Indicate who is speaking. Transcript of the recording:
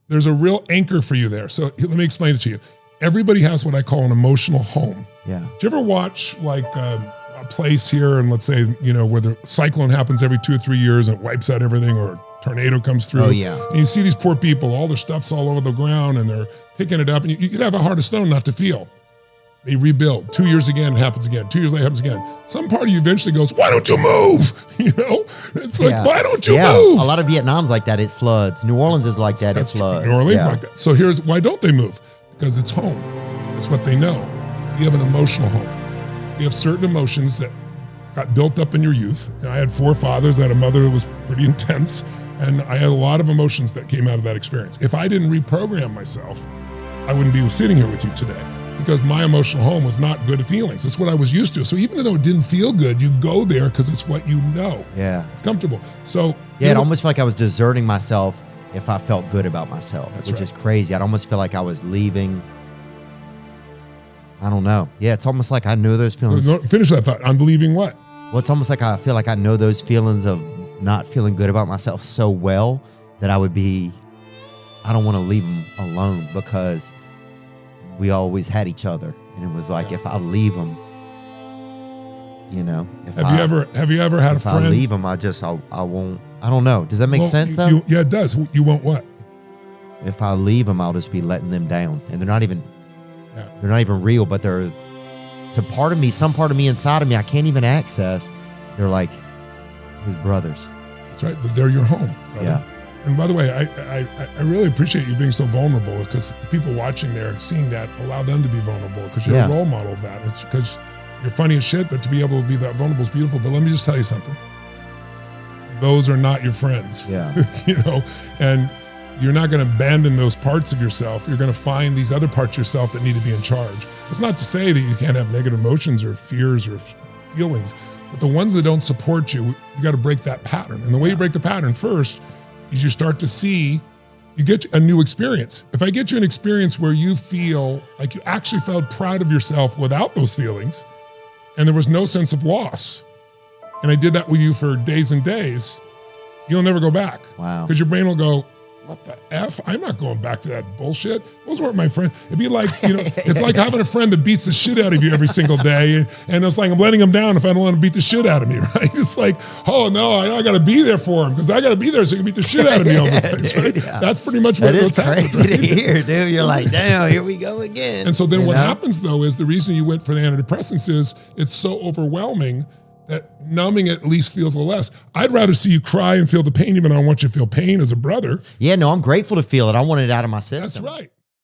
Speaker 1: there's a real anchor for you there. So let me explain it to you. Everybody has what I call an emotional home.
Speaker 2: Yeah.
Speaker 1: Do you ever watch like a place here, and let's say, where the cyclone happens every 2 or 3 years and it wipes out everything, or a tornado comes through?
Speaker 2: Oh, yeah.
Speaker 1: And you see these poor people, all their stuff's all over the ground and they're picking it up, and you could have a heart of stone not to feel. They rebuild. 2 years again, it happens again. 2 years later, it happens again. Some part of you eventually goes, why don't you move? It's like, why don't you move?
Speaker 2: A lot of Vietnam's like that. It floods. New Orleans is like that. It floods.
Speaker 1: New Orleans like that. So here's why don't they move? Because it's home. It's what they know. You have an emotional home. You have certain emotions that got built up in your youth. And I had 4 fathers. I had a mother that was pretty intense. And I had a lot of emotions that came out of that experience. If I didn't reprogram myself, I wouldn't be sitting here with you today, because my emotional home was not good feelings. It's what I was used to. So even though it didn't feel good, you go there because it's what you know.
Speaker 2: Yeah.
Speaker 1: It's comfortable. So
Speaker 2: it almost felt like I was deserting myself if I felt good about myself, which is crazy. I'd almost feel like I was leaving. I don't know. Yeah, it's almost like I know those feelings.
Speaker 1: No, finish that thought. I'm believing what?
Speaker 2: Well, it's almost like I feel like I know those feelings of not feeling good about myself so well that I don't want to leave them alone, because we always had each other. And it was like, if I leave them,
Speaker 1: have you ever had a friend?
Speaker 2: If I leave them, I won't, I don't know. Does that make sense though?
Speaker 1: Yeah, it does. You won't what?
Speaker 2: If I leave them, I'll just be letting them down. And they're not even real, but they're some part of me inside of me I can't even access. They're like his brothers.
Speaker 1: That's right. But they're your home, brother.
Speaker 2: Yeah.
Speaker 1: And by the way, I really appreciate you being so vulnerable, because the people watching there, seeing that, allow them to be vulnerable, because you're a role model of that. It's because you're funny as shit, but to be able to be that vulnerable is beautiful. But let me just tell you something. Those are not your friends.
Speaker 2: Yeah.
Speaker 1: And you're not going to abandon those parts of yourself. You're going to find these other parts of yourself that need to be in charge. It's not to say that you can't have negative emotions or fears or feelings, but the ones that don't support you, you got to break that pattern. And the way you break the pattern first is you start to see, you get a new experience. If I get you an experience where you feel like you actually felt proud of yourself without those feelings, and there was no sense of loss, and I did that with you for days and days, you'll never go back.
Speaker 2: Wow.
Speaker 1: Because your brain will go, what the F? I'm not going back to that bullshit. Those weren't my friends. It'd be like, it's like having a friend that beats the shit out of you every single day. And it's like, I'm letting him down if I don't want to beat the shit out of me, right? It's like, oh no, I got to be there for him, because I got to be there so he can beat the shit out of me all the place, right? Yeah. That's pretty much what's happening.
Speaker 2: That is crazy to hear, dude. You're like, damn, here we go again.
Speaker 1: And so then what happens though is the reason you went for the antidepressants is it's so overwhelming that numbing at least feels a little less. I'd rather see you cry and feel the pain, even though I want you to feel pain as a brother.
Speaker 2: Yeah, no, I'm grateful to feel it. I want it out of my system.
Speaker 1: That's right.